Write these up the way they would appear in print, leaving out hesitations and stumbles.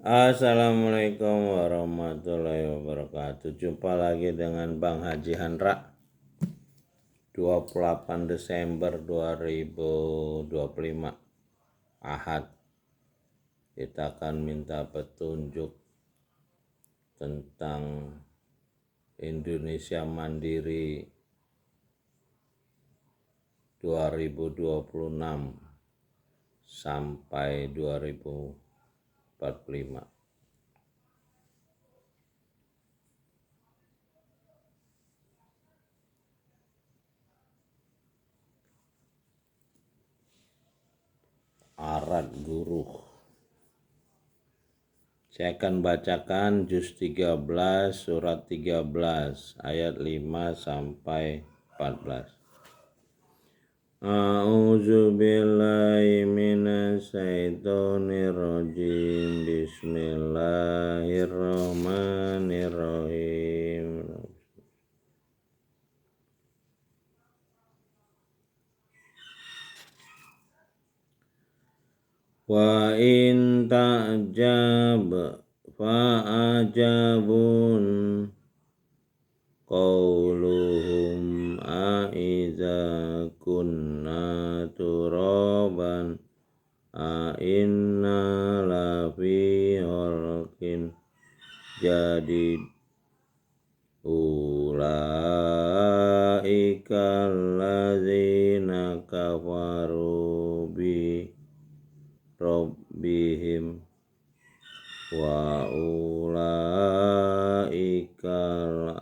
Assalamualaikum warahmatullahi wabarakatuh. Jumpa lagi dengan Bang Haji Handra 28 Desember 2025 Ahad. Kita akan minta petunjuk tentang Indonesia Mandiri 2026 sampai 2045. Arat Guru. Saya akan bacakan juz 13 surat 13 ayat 5 sampai 14. A'udzu billahi minasyaitonir rajim. Bismillahirrahmanirrahim. Wa in ta'jab fa'ajabun qauluhum a'iza kunna turaban a'inna lafi khalqin jadid ulaika allazina kafaru bi rabbihim wa ulaikal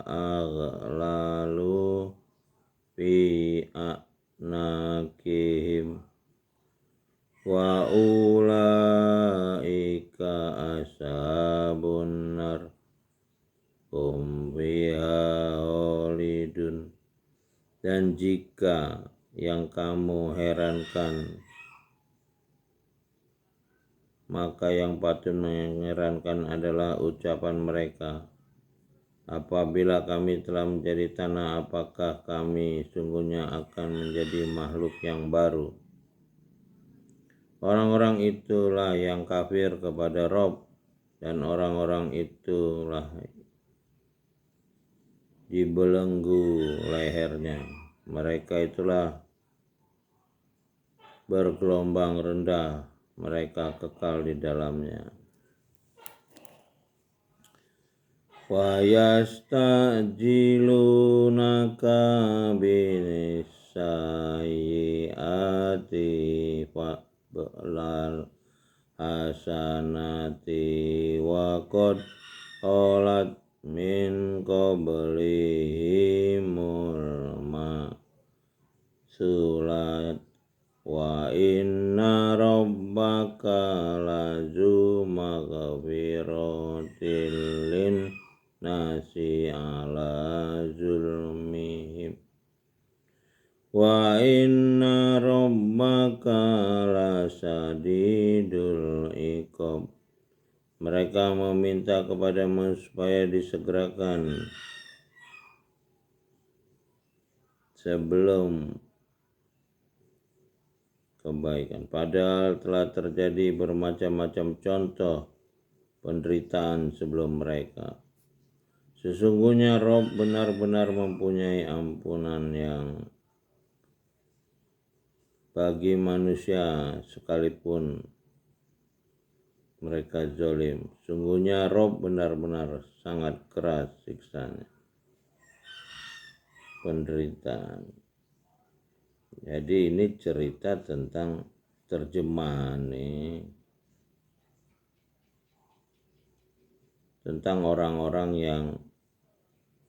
aghlalu fi a'naqihim wa ulaika ashabun nar hum fiha khalidun. Dan jika yang kamu herankan, maka yang patut mengherankan adalah ucapan mereka, apabila kami telah menjadi tanah, apakah kami sungguhnya akan menjadi makhluk yang baru? Orang-orang itulah yang kafir kepada Rob, dan orang-orang itulah dibelenggu lehernya. Mereka itulah bergelombang rendah, mereka kekal di dalamnya. Wa yastajilunaka binisayyiati fa'lal hasanati wa qad qalat min qablihimul masulat wa inna rabbaka lazu maghfiratil lin nasi ala zulmihim wa inna rabbaka lasadidul iqab. Mereka meminta kepadamu supaya disegerakan sebelum kebaikan, padahal telah terjadi bermacam-macam contoh penderitaan sebelum mereka. Sesungguhnya Rob benar-benar mempunyai ampunan yang bagi manusia sekalipun mereka zalim. Sungguhnya Rob benar-benar sangat keras siksanya, penderitaan. Jadi ini cerita tentang terjemahan nih, tentang orang-orang yang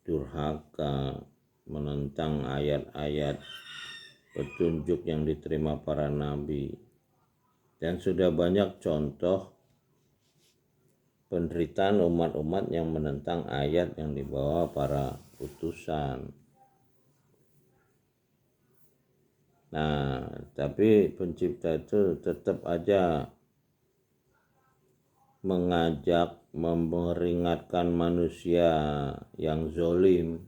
durhaka menentang ayat-ayat petunjuk yang diterima para nabi. Dan sudah banyak contoh penderitaan umat-umat yang menentang ayat yang dibawa para utusan. Nah, tapi pencipta itu tetap aja mengajak, memperingatkan manusia yang zolim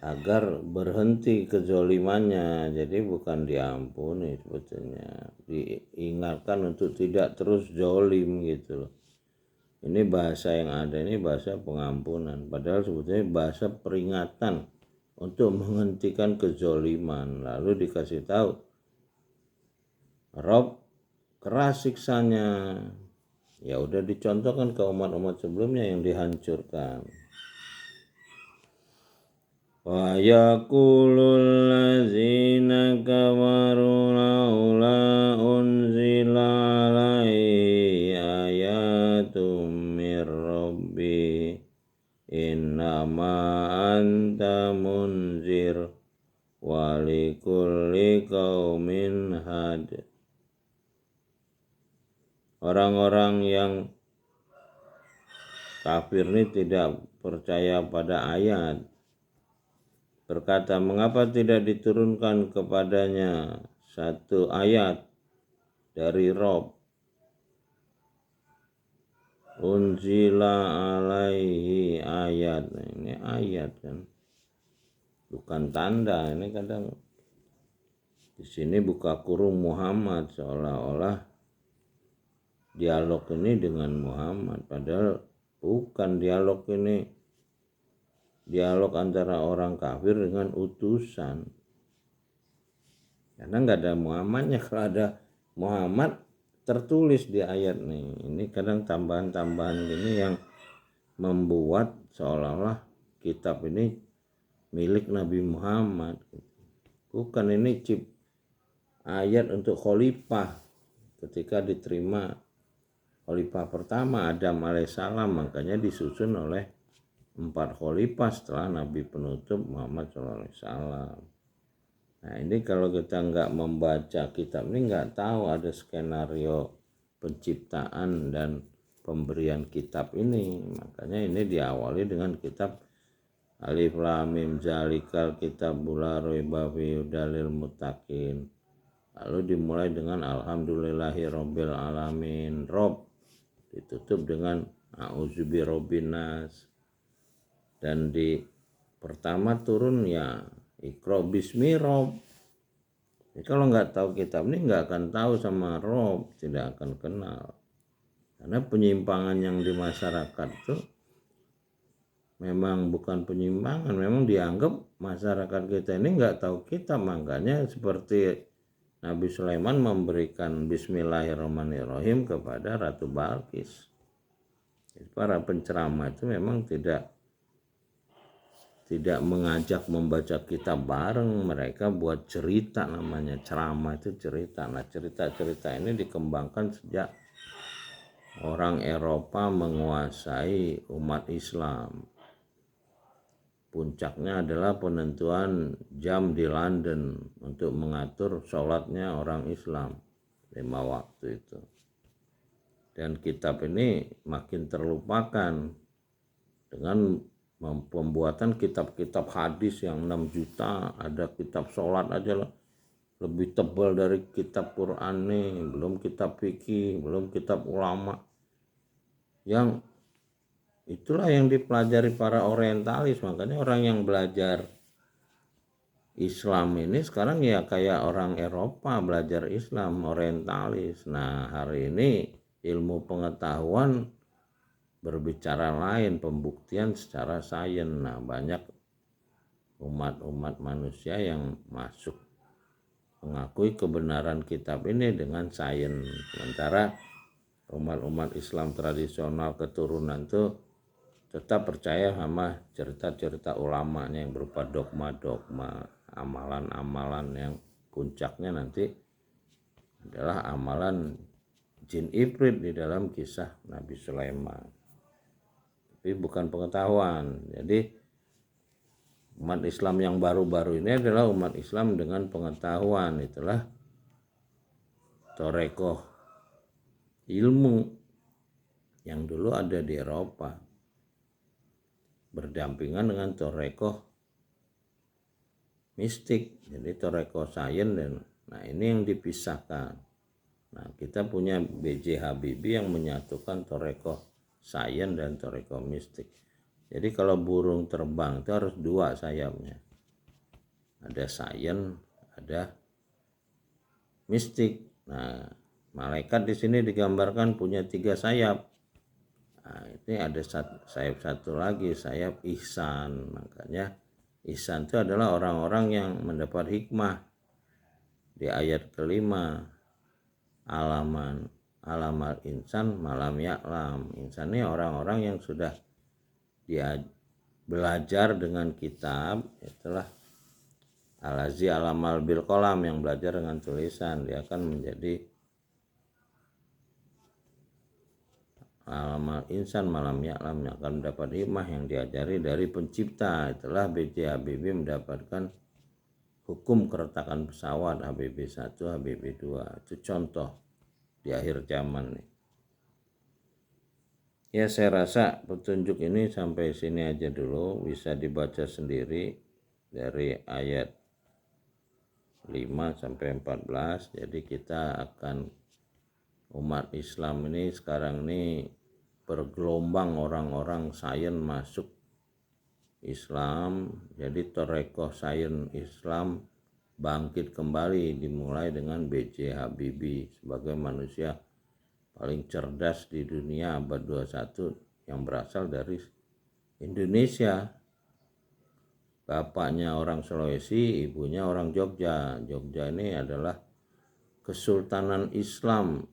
agar berhenti kezolimannya. Jadi bukan diampuni sebetulnya, diingatkan untuk tidak terus zolim gitu loh. Ini bahasa yang ada ini bahasa pengampunan, padahal sebetulnya bahasa peringatan untuk menghentikan kezoliman. Lalu dikasih tahu, Rob keras siksanya. Ya udah dicontohkan ke umat-umat sebelumnya yang dihancurkan. Wa yaqulul ladzina kafaru laula unzila alaihi ayatum mir rabbi innama anta munzir wa likulli qaumin had. Orang-orang yang kafir ini tidak percaya pada ayat, berkata, mengapa tidak diturunkan kepadanya satu ayat dari Rob? Unzila alaihi ayat. Nah, ini ayat kan, bukan tanda. Ini kadang di sini buka kurung Muhammad, seolah-olah dialog ini dengan Muhammad, padahal bukan. Dialog ini dialog antara orang kafir dengan utusan, karena nggak ada Muhammadnya. Kalau ada Muhammad tertulis di ayat nih. Ini kadang tambahan-tambahan gini yang membuat seolah-olah kitab ini milik Nabi Muhammad. Bukan, ini ayat untuk khalifah. Ketika diterima khalifah pertama Adam alaihissalam, makanya disusun oleh 4 khalifah setelah Nabi penutup Muhammad SAW. Nah ini kalau kita nggak membaca kitab ini nggak tahu ada skenario penciptaan dan pemberian kitab ini. Makanya ini diawali dengan kitab Alif Lam Mim Zalikal Kitabul La Raiba Fihi Hudalil Muttaqin. Lalu dimulai dengan Alhamdulillahirabbil alamin. Rob ditutup dengan A'udzubirabbin nas. Dan di pertama turun ya Iqra bismi Rob. Jadi kalau nggak tahu kitab ini nggak akan tahu sama Rob, tidak akan kenal. Karena penyimpangan yang di masyarakat itu memang bukan penyimpangan, memang dianggap masyarakat kita ini nggak tahu kitab. Makanya seperti Nabi Sulaiman memberikan Bismillahirrahmanirrahim kepada Ratu Balkis. Para penceramah itu memang tidak mengajak membaca kitab bareng. Mereka buat cerita, namanya ceramah itu cerita. Nah cerita-cerita ini dikembangkan sejak orang Eropa menguasai umat Islam. Puncaknya adalah penentuan jam di London untuk mengatur sholatnya orang Islam 5 waktu itu. Dan kitab ini makin terlupakan dengan pembuatan kitab-kitab hadis yang 6 juta. Ada kitab sholat aja lebih tebal dari kitab Quran nih, belum kitab fikih, belum kitab ulama. Yang itulah yang dipelajari para orientalis. Makanya orang yang belajar Islam ini sekarang ya kayak orang Eropa belajar Islam, orientalis. Nah hari ini ilmu pengetahuan berbicara lain, pembuktian secara sains. Nah banyak umat-umat manusia yang masuk mengakui kebenaran kitab ini dengan sains. Sementara umat-umat Islam tradisional keturunan itu tetap percaya sama cerita-cerita ulamanya yang berupa dogma-dogma, amalan-amalan yang puncaknya nanti adalah amalan jin ifrit di dalam kisah Nabi Sulaiman. Tapi bukan pengetahuan. Jadi umat Islam yang baru-baru ini adalah umat Islam dengan pengetahuan. Itulah torekoh ilmu yang dulu ada di Eropa, berdampingan dengan torekoh mistik. Jadi torekoh sains dan nah ini yang dipisahkan. Nah kita punya B.J. Habibie yang menyatukan torekoh sains dan torekoh mistik. Jadi kalau burung terbang itu harus 2 sayapnya. ada sains, ada mistik. Nah, malaikat di sini digambarkan punya 3 sayap. Nah, ini ada sayap satu lagi, sayap ihsan. Makanya ihsan itu adalah orang-orang yang mendapat hikmah. Di ayat kelima, alamal insan malam ya'lam. Insan ini orang-orang yang sudah dia belajar dengan kitab, itulah alazi alamal bil kolam, yang belajar dengan tulisan, dia akan menjadi alamal insan malam ya'lam, yang akan mendapat hikmah yang diajari dari pencipta. Itulah B.J. Habibie mendapatkan hukum keretakan pesawat HBB 1, HBB 2. Itu contoh di akhir zaman nih. Ya, saya rasa petunjuk ini sampai sini aja dulu, bisa dibaca sendiri dari ayat 5 sampai 14. Jadi kita akan, umat Islam ini sekarang ini bergelombang orang-orang sains masuk Islam. Jadi torekoh sains Islam bangkit kembali, dimulai dengan B.J. Habibie sebagai manusia paling cerdas di dunia abad 21 yang berasal dari Indonesia. Bapaknya orang Sulawesi, ibunya orang Jogja. Jogja ini adalah Kesultanan Islam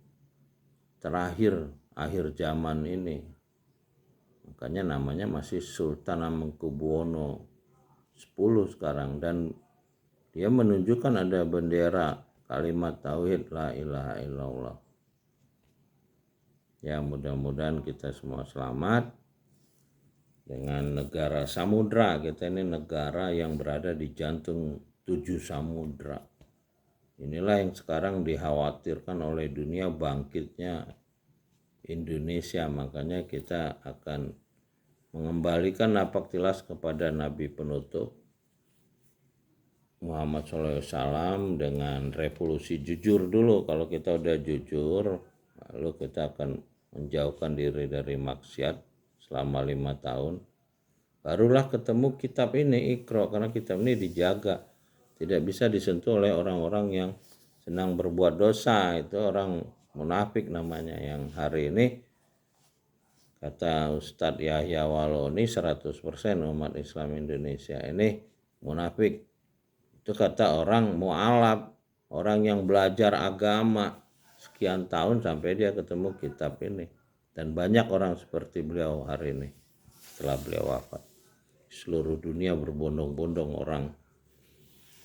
terakhir akhir zaman ini. Makanya namanya masih Sultan Hamengkubuwono 10 sekarang, dan dia menunjukkan ada bendera kalimat tauhid la ilaha illallah. Ya, mudah-mudahan kita semua selamat dengan negara samudra. Kita ini negara yang berada di jantung 7 samudra. Inilah yang sekarang dikhawatirkan oleh dunia, bangkitnya Indonesia. Makanya kita akan mengembalikan napak tilas kepada Nabi penutup Muhammad SAW dengan revolusi jujur dulu. Kalau kita udah jujur, lalu kita akan menjauhkan diri dari maksiat selama 5 tahun. Barulah ketemu kitab ini, Iqra, karena kitab ini dijaga. Tidak bisa disentuh oleh orang-orang yang senang berbuat dosa. Itu orang munafik namanya, yang hari ini kata Ustadz Yahya Waloni 100% umat Islam Indonesia ini munafik. Itu kata orang mu'alaf, orang yang belajar agama sekian tahun sampai dia ketemu kitab ini. Dan banyak orang seperti beliau hari ini setelah beliau wafat. Seluruh dunia berbondong-bondong orang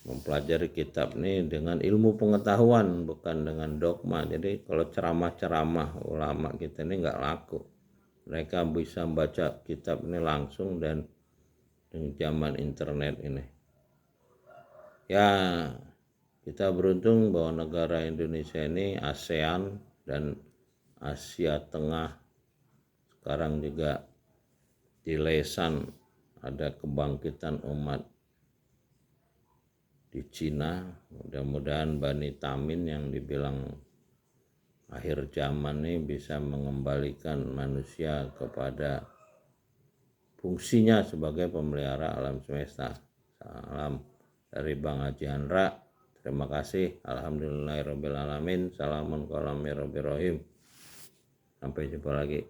mempelajari kitab ini dengan ilmu pengetahuan, bukan dengan dogma. Jadi kalau ceramah-ceramah ulama kita ini nggak laku. Mereka bisa membaca kitab ini langsung, dan dengan zaman internet ini. Ya, kita beruntung bahwa negara Indonesia ini ASEAN dan Asia Tengah, sekarang juga di Lesan ada kebangkitan umat di Cina. Mudah-mudahan Bani Tamin yang dibilang akhir zaman ini bisa mengembalikan manusia kepada fungsinya sebagai pemelihara alam semesta. Salam dari Bang Haji Handra. Terima kasih. Alhamdulillahirrabbilalamin. Salamun qalam ya Rabbil Rahim. Sampai jumpa lagi.